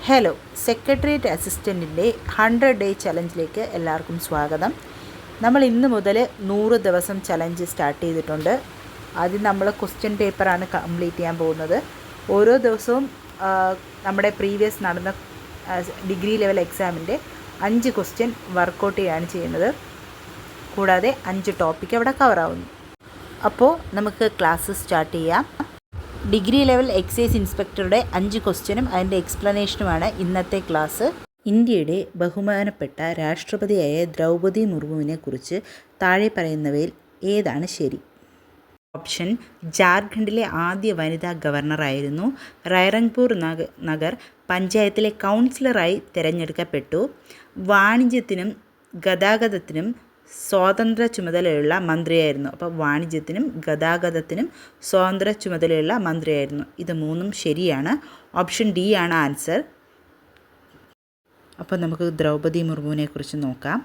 Hello, secretariat അസിസ്റ്റൻറ്റിൻ്റെ 100 day ചലഞ്ചിലേക്ക് എല്ലാവർക്കും സ്വാഗതം. നമ്മൾ ഇന്ന് മുതൽ 100 ദിവസം ചലഞ്ച് സ്റ്റാർട്ട് ചെയ്തിട്ടുണ്ട്. ആദ്യം നമ്മൾ ക്വസ്റ്റ്യൻ പേപ്പറാണ് കംപ്ലീറ്റ് ചെയ്യാൻ പോകുന്നത്. ഓരോ ദിവസവും നമ്മുടെ പ്രീവിയസ് നടന്ന ഡിഗ്രി ലെവൽ എക്സാമിൻ്റെ 5 ക്വസ്റ്റ്യൻ വർക്കൗട്ട് ചെയ്യുകയാണ് ചെയ്യുന്നത്. കൂടാതെ 5 ടോപ്പിക്ക് അവിടെ കവറാവുന്നു. അപ്പോൾ നമുക്ക് ക്ലാസ് സ്റ്റാർട്ട് ചെയ്യാം. ഡിഗ്രി ലെവൽ എക്സൈസ് ഇൻസ്പെക്ടറുടെ 5 ക്വസ്റ്റ്യനും അതിൻ്റെ എക്സ്പ്ലനേഷനുമാണ് ഇന്നത്തെ ക്ലാസ്. ഇന്ത്യയുടെ ബഹുമാനപ്പെട്ട രാഷ്ട്രപതിയായ ദ്രൗപദി മുർമുവിനെ കുറിച്ച് താഴെ പറയുന്നവയിൽ ഏതാണ് ശരി? ഓപ്ഷൻ: ജാർഖണ്ഡിലെ ആദ്യ വനിതാ ഗവർണറായിരുന്നു. റൈറംഗ്പൂർ നഗർ പഞ്ചായത്തിലെ കൗൺസിലറായി തിരഞ്ഞെടുക്കപ്പെട്ടു. വാണിജ്യത്തിനും ഗതാഗതത്തിനും സ്വതന്ത്ര ചുമതലയുള്ള മന്ത്രിയായിരുന്നു. അപ്പോൾ വാണിജ്യത്തിനും ഗതാഗതത്തിനും സ്വതന്ത്ര ചുമതലയുള്ള മന്ത്രിയായിരുന്നു. ഇത് മൂന്നും ശരിയാണ്. ഓപ്ഷൻ ഡി ആണ് ആൻസർ. അപ്പോൾ നമുക്ക് ദ്രൗപദി മുർമുവിനെ കുറിച്ച് നോക്കാം.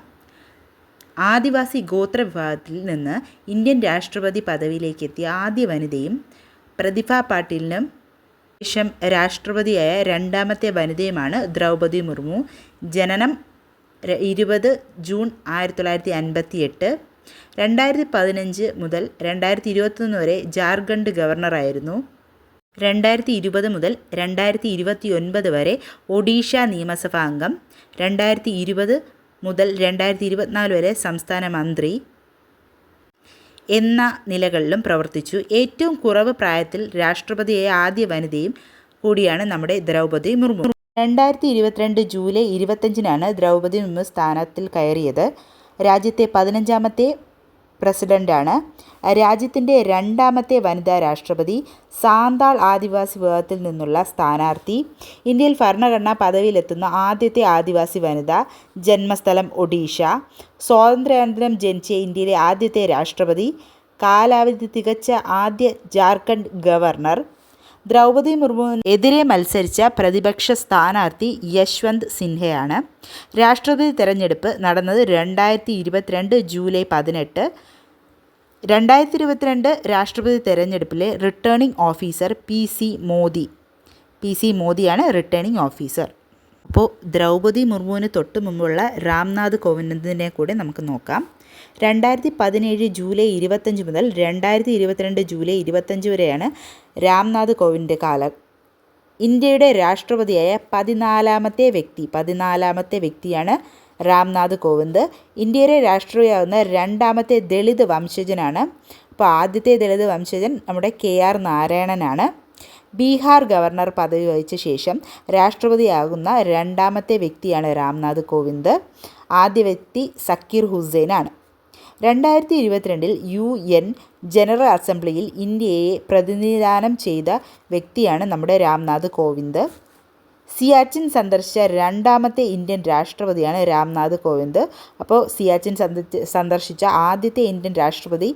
ആദിവാസി ഗോത്ര വിഭാഗത്തിൽ നിന്ന് ഇന്ത്യൻ രാഷ്ട്രപതി പദവിയിലേക്ക് എത്തിയ ആദ്യ വനിതയും പ്രതിഭ പാട്ടീലിനും ശേഷം രാഷ്ട്രപതിയായ രണ്ടാമത്തെ വനിതയുമാണ് ദ്രൗപദി മുർമു. ജനനം 20 ജൂൺ 1958. 2015 മുതൽ 2021 വരെ ജാർഖണ്ഡ് ഗവർണറായിരുന്നു. 2020 മുതൽ 2029 വരെ ഒഡീഷ നിയമസഭാ അംഗം. 2020 മുതൽ 2024 വരെ സംസ്ഥാന മന്ത്രി എന്ന നിലകളിലും പ്രവർത്തിച്ചു. ഏറ്റവും കുറവ് പ്രായത്തിൽ രാഷ്ട്രപതിയായ ആദ്യ വനിതയും കൂടിയാണ് നമ്മുടെ ദ്രൗപദി മുർമു. 2022 ജൂലൈ 25-നാണ് ദ്രൗപദി മുർമു സ്ഥാനത്തിൽ കയറിയത്. രാജ്യത്തെ 15ാമത്തെ പ്രസിഡൻ്റാണ്. രാജ്യത്തിൻ്റെ 2ാമത്തെ വനിതാ രാഷ്ട്രപതി. സാന്താൾ ആദിവാസി വിഭാഗത്തിൽ നിന്നുള്ള സ്ഥാനാർത്ഥി. ഇന്ത്യയിൽ ഭരണഘടനാ പദവിയിലെത്തുന്ന ആദ്യത്തെ ആദിവാസി വനിത. ജന്മസ്ഥലം ഒഡീഷ. സ്വാതന്ത്ര്യാനന്തരം ജനിച്ച ഇന്ത്യയിലെ ആദ്യത്തെ രാഷ്ട്രപതി. കാലാവധി തികച്ച ആദ്യ ജാർഖണ്ഡ് ഗവർണർ. ദ്രൗപദി മുർമുവിനെതിരെ മത്സരിച്ച പ്രതിപക്ഷ സ്ഥാനാർത്ഥി യശ്വന്ത് സിൻഹയാണ്. രാഷ്ട്രപതി തെരഞ്ഞെടുപ്പ് നടന്നത് 2022 ജൂലൈ 18. 2022 രാഷ്ട്രപതി തെരഞ്ഞെടുപ്പിലെ റിട്ടേണിംഗ് ഓഫീസർ പി സി മോദിയാണ് റിട്ടേണിംഗ് ഓഫീസർ. അപ്പോൾ ദ്രൗപദി മുർമുവിന് തൊട്ട് മുമ്പുള്ള രാംനാഥ് കോവിന്ദിനെ കൂടെ നമുക്ക് നോക്കാം. 2017 ജൂലൈ 25 മുതൽ 2022 ജൂലൈ 25 വരെയാണ് രാംനാഥ് കോവിന്ദിൻ്റെ കാലം. ഇന്ത്യയുടെ രാഷ്ട്രപതിയായ 14ാമത്തെ വ്യക്തിയാണ് രാംനാഥ് കോവിന്ദ്. ഇന്ത്യയിലെ രാഷ്ട്രപതിയാവുന്ന 2ാമത്തെ ദളിത് വംശജനാണ്. അപ്പോൾ ആദ്യത്തെ ദളിത് വംശജൻ നമ്മുടെ KR നാരായണനാണ്. ബീഹാർ ഗവർണർ പദവി വഹിച്ച ശേഷം രാഷ്ട്രപതിയാകുന്ന 2ാമത്തെ വ്യക്തിയാണ് രാംനാഥ് കോവിന്ദ്. ആദ്യ വ്യക്തി സക്കീർ ഹുസൈനാണ്. 2022 UN ജനറൽ അസംബ്ലിയിൽ ഇന്ത്യയെ പ്രതിനിധാനം ചെയ്ത വ്യക്തിയാണ് നമ്മുടെ രാംനാഥ് കോവിന്ദ്. സിയാച്ചിൻ സന്ദർശിച്ച 2ാമത്തെ ഇന്ത്യൻ രാഷ്ട്രപതിയാണ് രാംനാഥ് കോവിന്ദ്. അപ്പോൾ സിയാച്ചിൻ സന്ദർശിച്ച ആദ്യത്തെ ഇന്ത്യൻ രാഷ്ട്രപതി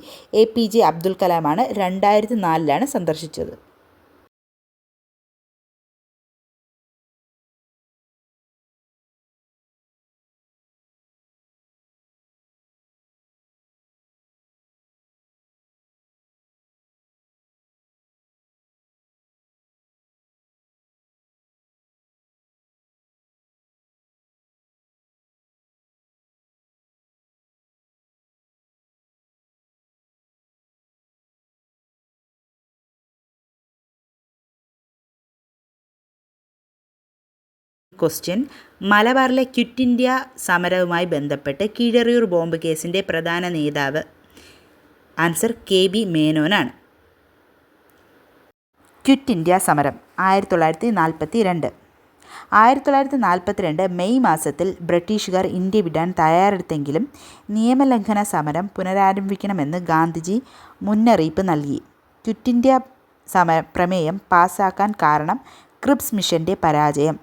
APJ അബ്ദുൽ കലാമാണ്. 2004-ലാണ് സന്ദർശിച്ചത്. ക്വസ്റ്റ്യൻ: മലബാറിലെ ക്വിറ്റ് ഇന്ത്യ സമരവുമായി ബന്ധപ്പെട്ട് കീഴരിയൂർ ബോംബ് കേസിൻ്റെ പ്രധാന നേതാവ്. Answer: KB മേനോനാണ്. ക്വിറ്റ് ഇന്ത്യ സമരം 1942. 1942 മെയ് മാസത്തിൽ ബ്രിട്ടീഷുകാർ ഇന്ത്യ വിടാൻ തയ്യാറെടുത്തെങ്കിലും നിയമലംഘന സമരം പുനരാരംഭിക്കണമെന്ന് ഗാന്ധിജി മുന്നറിയിപ്പ് നൽകി. ക്വിറ്റ് ഇന്ത്യ പ്രമേയം പാസ്സാക്കാൻ കാരണം ക്രിപ്സ് മിഷൻ്റെ പരാജയം.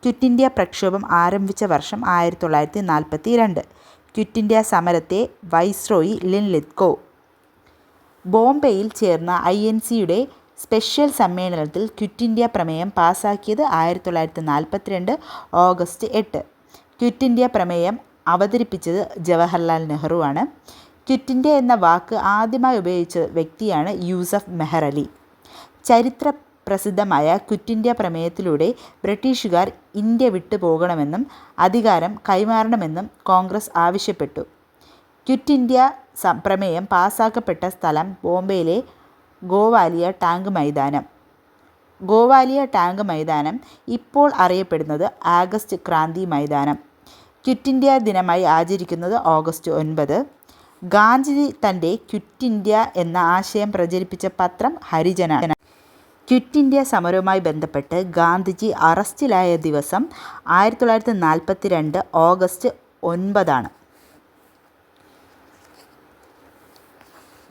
ക്വിറ്റ് ഇന്ത്യ പ്രക്ഷോഭം ആരംഭിച്ച വർഷം 1942. ക്വിറ്റ് ഇന്ത്യ സമരത്തെ വൈസ്രോയി ലിൻലിത്ഗോ. ബോംബെയിൽ ചേർന്ന INCയുടെ സ്പെഷ്യൽ സമ്മേളനത്തിൽ ക്വിറ്റ് ഇന്ത്യ പ്രമേയം പാസ്സാക്കിയത് 1942 ഓഗസ്റ്റ് 8. ക്വിറ്റ് ഇന്ത്യ പ്രമേയം അവതരിപ്പിച്ചത് ജവഹർലാൽ നെഹ്റുവാണ്. ക്വിറ്റ് ഇന്ത്യ എന്ന വാക്ക് ആദ്യമായി ഉപയോഗിച്ച വ്യക്തിയാണ് യൂസഫ് മെഹർ അലി. ചരിത്ര പ്രസിദ്ധമായ ക്വിറ്റ് ഇന്ത്യ പ്രമേയത്തിലൂടെ ബ്രിട്ടീഷുകാർ ഇന്ത്യ വിട്ടു പോകണമെന്നും അധികാരം കൈമാറണമെന്നും കോൺഗ്രസ് ആവശ്യപ്പെട്ടു. ക്വിറ്റ് ഇന്ത്യ പ്രമേയം പാസാക്കപ്പെട്ട സ്ഥലം ബോംബെയിലെ ഗോവാലിയ ടാങ്ക് മൈതാനം. ഗോവാലിയ ടാങ്ക് മൈതാനം ഇപ്പോൾ അറിയപ്പെടുന്നത് ആഗസ്റ്റ് ക്രാന്തി മൈതാനം. ക്വിറ്റ് ഇന്ത്യ ദിനമായി ആചരിക്കുന്നത് ഓഗസ്റ്റ് 9. ഗാന്ധിജി തൻ്റെ ക്വിറ്റ് ഇന്ത്യ എന്ന ആശയം പ്രചരിപ്പിച്ച പത്രം ഹരിജനാണ്. ക്വിറ്റ് ഇന്ത്യ സമരവുമായി ബന്ധപ്പെട്ട് ഗാന്ധിജി അറസ്റ്റിലായ ദിവസം 1942 ഓഗസ്റ്റ് 9.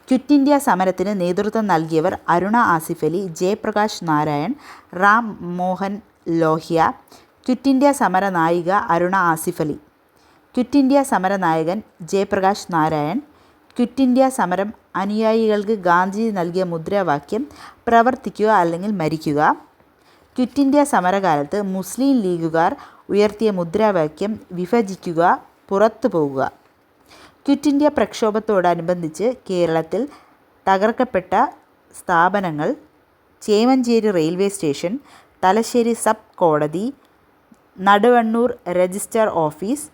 ക്വിറ്റ് ഇന്ത്യ സമരത്തിന് നേതൃത്വം നൽകിയവർ അരുണ ആസിഫ് അലി, ജയപ്രകാശ് നാരായൺ, റാം മോഹൻ ലോഹ്യ. ക്വിറ്റ് ഇന്ത്യ സമര നായിക അരുണ ആസിഫ് അലി. ക്വിറ്റ് ഇന്ത്യ സമര നായകൻ ജയപ്രകാശ് നാരായൺ. ക്വിറ്റ് ഇന്ത്യ സമരം അനുയായികൾക്ക് ഗാന്ധിജി നൽകിയ മുദ്രാവാക്യം പ്രവർത്തിക്കുക അല്ലെങ്കിൽ മരിക്കുക. ക്വിറ്റ് ഇന്ത്യ സമരകാലത്ത് മുസ്ലിം ലീഗുകാർ ഉയർത്തിയ മുദ്രാവാക്യം വിഭജിക്കുക, പുറത്തു പോകുക. ക്വിറ്റ് ഇന്ത്യ പ്രക്ഷോഭത്തോടനുബന്ധിച്ച് കേരളത്തിൽ തകർക്കപ്പെട്ട സ്ഥാപനങ്ങൾ: Chemancheri railway station, Thalassery sub കോടതി, നടുവണ്ണൂർ രജിസ്റ്റർ ഓഫീസ്,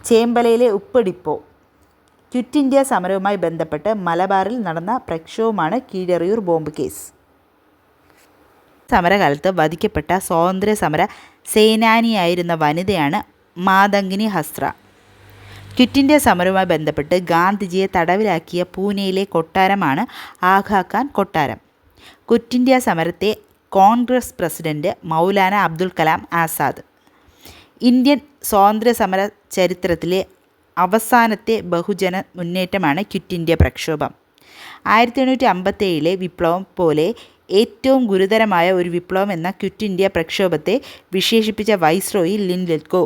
ചേമ്പലയിലെ ഉപ്പ് ഡിപ്പോ. ക്വിറ്റ് ഇന്ത്യ സമരവുമായി ബന്ധപ്പെട്ട് മലബാറിൽ നടന്ന പ്രക്ഷോഭമാണ് കീഴരിയൂർ ബോംബ് കേസ്. സമരകാലത്ത് വധിക്കപ്പെട്ട സ്വാതന്ത്ര്യ സമര സേനാനിയായിരുന്ന വനിതയാണ് മാതംഗിനി ഹസ്ര. ക്വിറ്റ് ഇന്ത്യ സമരവുമായി ബന്ധപ്പെട്ട് ഗാന്ധിജിയെ തടവിലാക്കിയ പൂനെയിലെ കൊട്ടാരമാണ് ആഗാ ഖാൻ കൊട്ടാരം. ക്വിറ്റ് ഇന്ത്യ സമരത്തെ കോൺഗ്രസ് പ്രസിഡന്റ് മൗലാന അബ്ദുൽ കലാം ആസാദ്. ഇന്ത്യൻ സ്വാതന്ത്ര്യ സമര ചരിത്രത്തിലെ അവസാനത്തെ ബഹുജന മുന്നേറ്റമാണ് ക്വിറ്റ് ഇന്ത്യ പ്രക്ഷോഭം. 1857 വിപ്ലവം പോലെ ഏറ്റവും ഗുരുതരമായ ഒരു വിപ്ലവം എന്ന ക്വിറ്റ് ഇന്ത്യ പ്രക്ഷോഭത്തെ വിശേഷിപ്പിച്ച വൈസ്രോയി ലിൻലിത്ഗോ.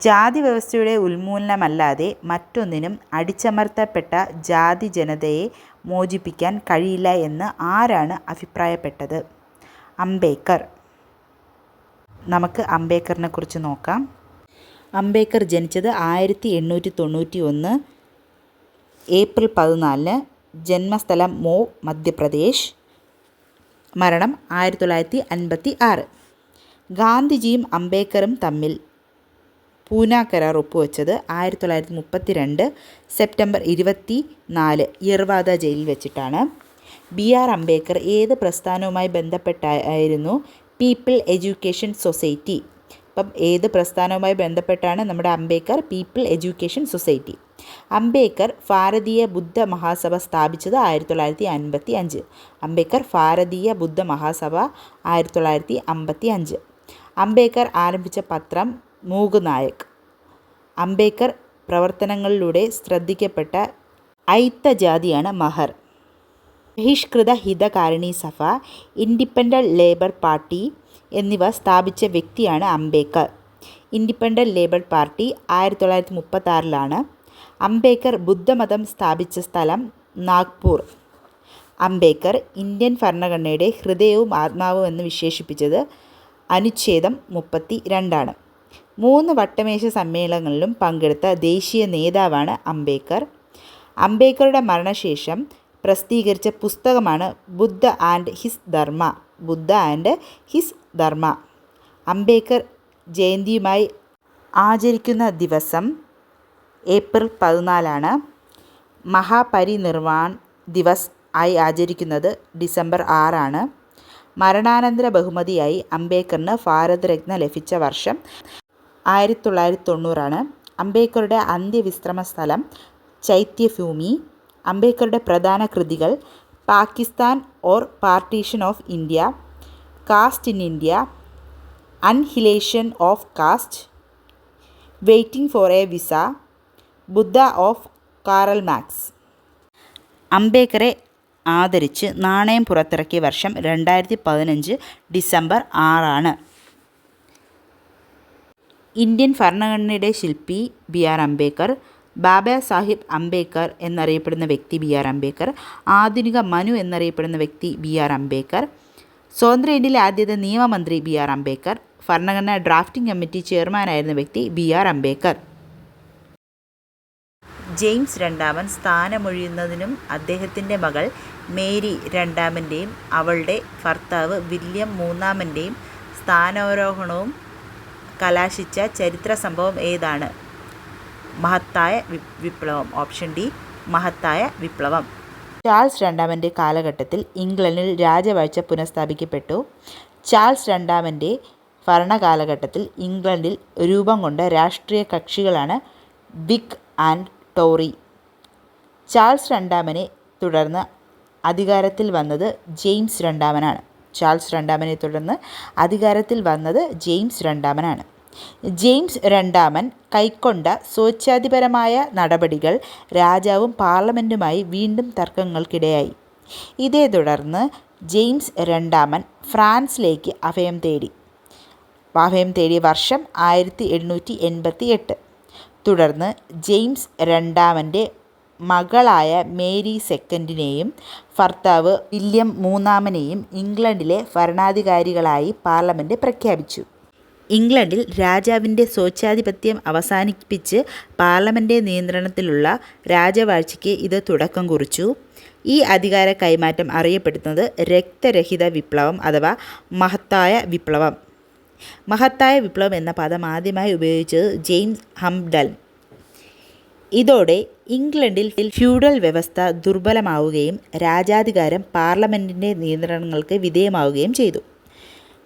ജാതി വ്യവസ്ഥയുടെ ഉന്മൂലനമല്ലാതെ മറ്റൊന്നിനും അടിച്ചമർത്തപ്പെട്ട ജാതി ജനതയെ മോചിപ്പിക്കാൻ കഴിയില്ല എന്ന് ആരാണ് അഭിപ്രായപ്പെട്ടത്? അംബേദ്കർ. നമുക്ക് അംബേദ്കറിനെ കുറിച്ച് നോക്കാം. അംബേദ്കർ ജനിച്ചത് 1891 ഏപ്രിൽ 14. ജന്മസ്ഥലം മോ, മധ്യപ്രദേശ്. മരണം 1956. ഗാന്ധിജിയും അംബേദ്കറും തമ്മിൽ പൂന കരാർ ഒപ്പുവെച്ചത് 1932 സെപ്റ്റംബർ 24 യർവാദ ജയിലിൽ വെച്ചിട്ടാണ്. BR അംബേദ്കർ ഏത് പ്രസ്ഥാനവുമായി ബന്ധപ്പെട്ടായിരുന്നു? People education society. അപ്പം ഏത് പ്രസ്ഥാനവുമായി ബന്ധപ്പെട്ടാണ് നമ്മുടെ Ambedkar? People education society. Ambedkar ഭാരതീയ ബുദ്ധ മഹാസഭ സ്ഥാപിച്ചത് 1955. അംബേദ്കർ ഭാരതീയ ബുദ്ധ മഹാസഭ 1955. അംബേദ്കർ ആരംഭിച്ച പത്രം മൂക് നായക്. അംബേദ്കർ പ്രവർത്തനങ്ങളിലൂടെ ശ്രദ്ധിക്കപ്പെട്ട ഐത്തജാതിയാണ് മഹർ. ബഹിഷ്കൃത ഹിതകാരിണി സഭ, ഇൻഡിപെൻഡൻറ്റ് ലേബർ പാർട്ടി എന്നിവ സ്ഥാപിച്ച വ്യക്തിയാണ് Ambedkar. Independent labour party 1936. Ambedkar ബുദ്ധമതം സ്ഥാപിച്ച സ്ഥലം നാഗ്പൂർ. അംബേദ്കർ ഇന്ത്യൻ ഭരണഘടനയുടെ ഹൃദയവും ആത്മാവും എന്ന് വിശേഷിപ്പിച്ചത് അനുച്ഛേദം 32. 3 വട്ടമേശ സമ്മേളനങ്ങളിലും പങ്കെടുത്ത ദേശീയ നേതാവാണ് അംബേദ്കർ. അംബേദ്കറുടെ മരണശേഷം പ്രസിദ്ധീകരിച്ച പുസ്തകമാണ് Buddha and his Dhamma. Buddha and his Dhamma. Ambedkar ജയന്തിയുമായി ആചരിക്കുന്ന ദിവസം ഏപ്രിൽ 14. മഹാപരിനിർവാൺ ദിവസ് ആയി ആചരിക്കുന്നത് ഡിസംബർ 6. മരണാനന്തര ബഹുമതിയായി അംബേദ്കറിന് ഭാരതരത്ന ലഭിച്ച വർഷം 1990 അംബേദ്കറുടെ അന്ത്യവിശ്രമ സ്ഥലം ചൈത്യഭൂമി. അംബേദ്കറുടെ പ്രധാന കൃതികൾ Pakistan or partition of India, caste in India, annihilation of caste, waiting for a visa, Buddha of Karl Marx. അംബേദ്കറെ ആദരിച്ച് നാണയം പുറത്തിറക്കിയ വർഷം 2015 ഡിസംബർ 6. ഇന്ത്യൻ ഭരണഘടനയുടെ ശില്പി BR അംബേദ്കർ, ബാബാ സാഹിബ് അംബേദ്കർ എന്നറിയപ്പെടുന്ന വ്യക്തി BR അംബേദ്കർ, ആധുനിക മനു എന്നറിയപ്പെടുന്ന വ്യക്തി BR അംബേദ്കർ, സ്വതന്ത്ര ഇന്ത്യയിലെ ആദ്യത്തെ നിയമമന്ത്രി BR അംബേദ്കർ, ഭരണഘടനാ ഡ്രാഫ്റ്റിംഗ് കമ്മിറ്റി ചെയർമാനായിരുന്ന വ്യക്തി BR അംബേദ്കർ. ജെയിംസ് രണ്ടാമൻ സ്ഥാനമൊഴിയുന്നതിനും അദ്ദേഹത്തിൻ്റെ മകൾ മേരി രണ്ടാമൻ്റെയും അവളുടെ ഭർത്താവ് വില്യം മൂന്നാമൻ്റെയും സ്ഥാനാരോഹണവും കലാശിച്ച ചരിത്ര സംഭവം ഏതാണ്? മഹത്തായ വിപ്ലവം. ഓപ്ഷൻ ഡി, മഹത്തായ വിപ്ലവം. ചാൾസ് രണ്ടാമൻ്റെ കാലഘട്ടത്തിൽ ഇംഗ്ലണ്ടിൽ രാജവാഴ്ച പുനഃസ്ഥാപിക്കപ്പെട്ടു. ചാൾസ് രണ്ടാമൻ്റെ ഭരണകാലഘട്ടത്തിൽ ഇംഗ്ലണ്ടിൽ രൂപം കൊണ്ട രാഷ്ട്രീയ കക്ഷികളാണ് വിഗ് ആൻഡ് ടോറി. ചാൾസ് രണ്ടാമനെ തുടർന്ന് അധികാരത്തിൽ വന്നത് ജെയിംസ് രണ്ടാമനാണ്. ചാൾസ് രണ്ടാമനെ തുടർന്ന് അധികാരത്തിൽ വന്നത് ജെയിംസ് രണ്ടാമനാണ്. ജെയിംസ് രണ്ടാമൻ കൈക്കൊണ്ട സ്വേച്ഛാധിപരമായ നടപടികൾ രാജാവും പാർലമെൻറ്റുമായി വീണ്ടും തർക്കങ്ങൾക്കിടയായി. ഇതേ തുടർന്ന് ജെയിംസ് രണ്ടാമൻ ഫ്രാൻസിലേക്ക് അഭയം തേടിയ വർഷം 1888. തുടർന്ന് ജെയിംസ് രണ്ടാമൻ്റെ മകളായ മേരി സെക്കൻഡിനെയും ഭർത്താവ് വില്യം മൂന്നാമനെയും ഇംഗ്ലണ്ടിലെ ഭരണാധികാരികളായി പാർലമെൻറ്റ് പ്രഖ്യാപിച്ചു. ഇംഗ്ലണ്ടിൽ രാജാവിൻ്റെ സ്വേച്ഛാധിപത്യം അവസാനിപ്പിച്ച് പാർലമെൻറ്റ് നിയന്ത്രണത്തിലുള്ള രാജവാഴ്ചയ്ക്ക് ഇത് തുടക്കം കുറിച്ചു. ഈ അധികാര കൈമാറ്റം അറിയപ്പെടുന്നത് രക്തരഹിത വിപ്ലവം അഥവാ മഹത്തായ വിപ്ലവം. മഹത്തായ വിപ്ലവം എന്ന പദം ആദ്യമായി ഉപയോഗിച്ചത് ജെയിംസ് ഹംഡൻ. ഇതോടെ ഇംഗ്ലണ്ടിൽ ഫ്യൂഡൽ വ്യവസ്ഥ ദുർബലമാവുകയും രാജാധികാരം പാർലമെൻറ്റിൻ്റെ നിയന്ത്രണങ്ങൾക്ക് വിധേയമാവുകയും ചെയ്തു.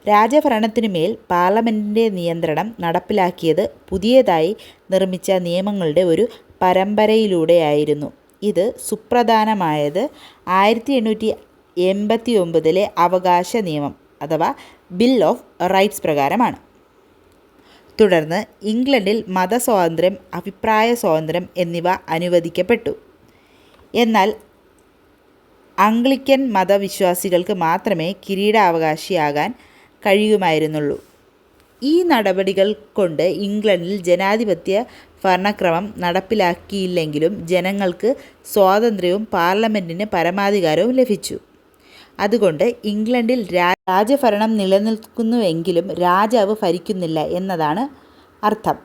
രാജഭരണത്തിനുമേൽ പാർലമെൻറ്റിൻ്റെ നിയന്ത്രണം നടപ്പിലാക്കിയത് പുതിയതായി നിർമ്മിച്ച നിയമങ്ങളുടെ ഒരു പരമ്പരയിലൂടെയായിരുന്നു. ഇത് സുപ്രധാനമായത് 1889 അവകാശ നിയമം അഥവാ ബിൽ ഓഫ് റൈറ്റ്സ് പ്രകാരമാണ്. തുടർന്ന് ഇംഗ്ലണ്ടിൽ മതസ്വാതന്ത്ര്യം, അഭിപ്രായ സ്വാതന്ത്ര്യം എന്നിവ അനുവദിക്കപ്പെട്ടു. എന്നാൽ ആംഗ്ലിക്കൻ മതവിശ്വാസികൾക്ക് മാത്രമേ കിരീടാവകാശിയാകാൻ കഴിയുമായിരുന്നുള്ളൂ. ഈ നടപടികൾ കൊണ്ട് ഇംഗ്ലണ്ടിൽ ജനാധിപത്യ ഭരണക്രമം നടപ്പിലാക്കിയില്ലെങ്കിലും ജനങ്ങൾക്ക് സ്വാതന്ത്ര്യവും പാർലമെൻറ്റിന് പരമാധികാരവും ലഭിച്ചു. അതുകൊണ്ട് ഇംഗ്ലണ്ടിൽ രാജഭരണം നിലനിൽക്കുന്നുവെങ്കിലും രാജാവ് ഭരിക്കുന്നില്ല എന്നതാണ് അർത്ഥം.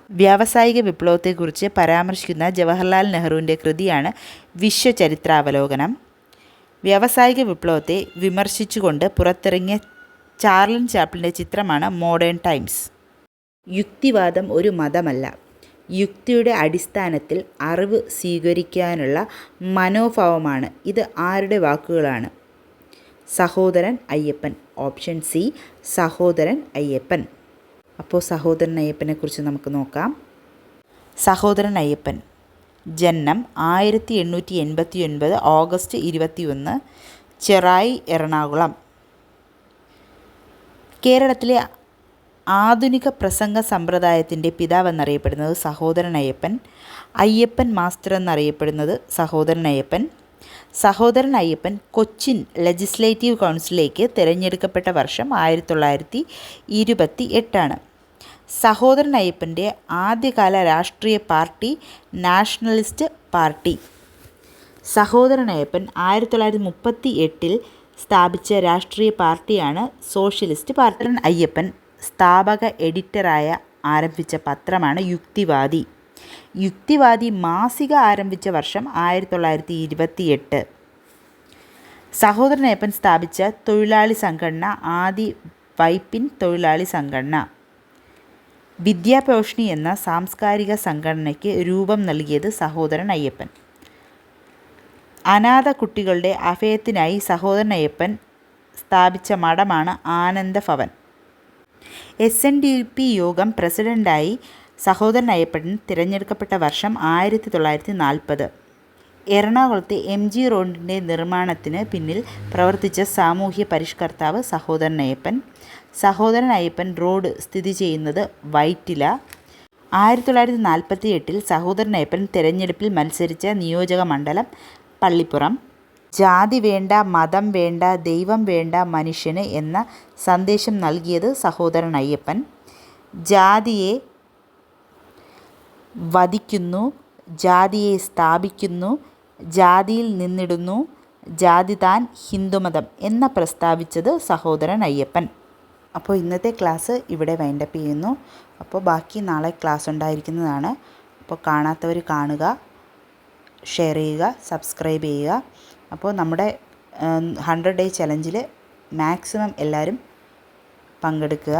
വ്യാവസായിക വിപ്ലവത്തെക്കുറിച്ച് പരാമർശിക്കുന്ന ജവഹർലാൽ നെഹ്റുവിൻ്റെ കൃതിയാണ് വിശ്വചരിത്രാവലോകനം. വ്യാവസായിക വിപ്ലവത്തെ വിമർശിച്ചുകൊണ്ട് പുറത്തിറങ്ങിയ ചാർലി ചാപ്ലിൻ്റെ ചിത്രമാണ് മോഡേൺ ടൈംസ്. യുക്തിവാദം ഒരു മതമല്ല. യുക്തിയുടെ അടിസ്ഥാനത്തിൽ അറിവ് സ്വീകരിക്കാനുള്ള മനോഭാവമാണ്. ഇത് ആരുടെ വാക്കുകളാണ്? സഹോദരൻ അയ്യപ്പൻ. Option C, Sahodaran Ayyappan. അപ്പോൾ സഹോദരൻ അയ്യപ്പനെക്കുറിച്ച് നമുക്ക് നോക്കാം. സഹോദരൻ അയ്യപ്പൻ ജനനം 1889 ഓഗസ്റ്റ് 21, ചെറായി, എറണാകുളം. കേരളത്തിലെ ആധുനിക പ്രസംഗ സമ്പ്രദായത്തിൻ്റെ പിതാവെന്നറിയപ്പെടുന്നത് സഹോദരൻ അയ്യപ്പൻ. അയ്യപ്പൻ മാസ്റ്റർ എന്നറിയപ്പെടുന്നത് സഹോദരൻ അയ്യപ്പൻ. സഹോദരൻ അയ്യപ്പൻ കൊച്ചിൻ ലെജിസ്ലേറ്റീവ് കൗൺസിലിലേക്ക് തിരഞ്ഞെടുക്കപ്പെട്ട വർഷം 1928. സഹോദരൻ അയ്യപ്പൻ്റെ ആദ്യകാല രാഷ്ട്രീയ party nationalist party. Sahodaran Ayyappan 1938 സ്ഥാപിച്ച രാഷ്ട്രീയ പാർട്ടിയാണ് സോഷ്യലിസ്റ്റ് പാർട്ടി. അയ്യപ്പൻ സ്ഥാപക എഡിറ്ററായ ആരംഭിച്ച പത്രമാണ് യുക്തിവാദി. യുക്തിവാദി മാസിക ആരംഭിച്ച വർഷം 1928. സഹോദരൻ അയ്യപ്പൻ സ്ഥാപിച്ച തൊഴിലാളി സംഘടന ആദി വൈപ്പിൻ തൊഴിലാളി സംഘടന. വിദ്യാപോഷിണി എന്ന സാംസ്കാരിക സംഘടനയ്ക്ക് രൂപം നൽകിയത് സഹോദരൻ അയ്യപ്പൻ. അനാഥ കുട്ടികളുടെ അഭയത്തിനായി സഹോദരൻ അയ്യപ്പൻ സ്ഥാപിച്ച മഠമാണ് ആനന്ദഭവൻ. SNDP യോഗം പ്രസിഡൻ്റായി സഹോദരൻ അയ്യപ്പൻ തിരഞ്ഞെടുക്കപ്പെട്ട വർഷം 1940. എറണാകുളത്തെ MG റോഡിൻ്റെ നിർമ്മാണത്തിന് പിന്നിൽ പ്രവർത്തിച്ച സാമൂഹ്യ പരിഷ്കർത്താവ് സഹോദരൻ അയ്യപ്പൻ. സഹോദരൻ അയ്യപ്പൻ റോഡ് സ്ഥിതി ചെയ്യുന്നത് വൈറ്റില. 1948 സഹോദരൻ അയ്യപ്പൻ തിരഞ്ഞെടുപ്പിൽ മത്സരിച്ച നിയോജക മണ്ഡലം പള്ളിപ്പുറം. ജാതി വേണ്ട, മതം വേണ്ട, ദൈവം വേണ്ട മനുഷ്യന് എന്ന സന്ദേശം നൽകിയത് സഹോദരൻ അയ്യപ്പൻ. ജാതിയെ വധിക്കുന്നു, ജാതിയെ സ്ഥാപിക്കുന്നു, ജാതിയിൽ നിന്നിടുന്നു, ജാതി താൻ ഹിന്ദുമതം എന്ന് പ്രസ്താവിച്ചത് സഹോദരൻ അയ്യപ്പൻ. അപ്പോൾ ഇന്നത്തെ ക്ലാസ് ഇവിടെ വൈൻഡപ്പ് ചെയ്യുന്നു. അപ്പോൾ ബാക്കി നാളെ ക്ലാസ് ഉണ്ടായിരിക്കുന്നതാണ്. അപ്പോൾ കാണാത്തവർ കാണുക, ഷെയർ ചെയ്യുക, സബ്സ്ക്രൈബ് ചെയ്യുക. അപ്പോൾ നമ്മുടെ 100 ഡേ ചലഞ്ചിൽ മാക്സിമം എല്ലാവരും പങ്കെടുക്കുക.